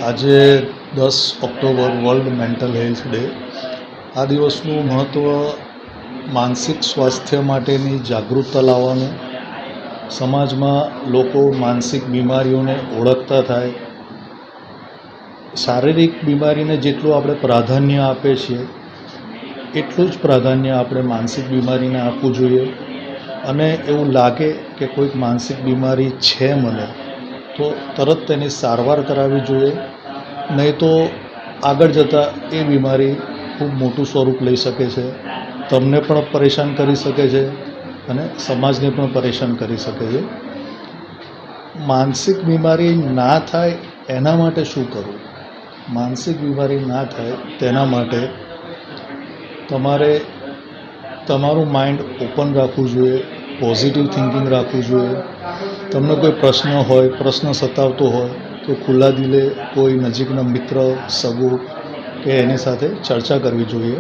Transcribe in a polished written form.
આજે 10 October world mental health day. આ દિવસનું મહત્ત્વ માનસિક સ્વાસ્થ્ય માટેની જાગૃતતા લાવવાનું, સમાજમાં લોકો માનસિક બીમારીઓને ઓળખતા થાય. શારીરિક બીમારીને જેટલું આપણે પ્રાધાન્ય આપીએ છીએ એટલું જ પ્રાધાન્ય આપણે માનસિક બીમારીને આપવું જોઈએ. અને એવું લાગે કે કોઈક માનસિક બીમારી છે મને, તો તરત તેની સારવાર કરાવવી જોઈએ. નહીં તો આગળ જતાં એ બીમારી ખૂબ મોટું સ્વરૂપ લઈ શકે છે, તમને પણ પરેશાન કરી શકે છે અને સમાજને પણ પરેશાન કરી શકે છે. માનસિક બીમારી ના થાય એના માટે શું કરવું? માનસિક બીમારી ના થાય તેના માટે તમારે તમારું માઇન્ડ ઓપન રાખવું જોઈએ, પોઝિટિવ થિંકિંગ રાખવું જોઈએ. તમને કોઈ પ્રશ્ન હોય, પ્રશ્ન સતાવતો હોય તો ખુલ્લા દિલે કોઈ નજીકના મિત્ર, સગો કે એની સાથે ચર્ચા કરવી જોઈએ.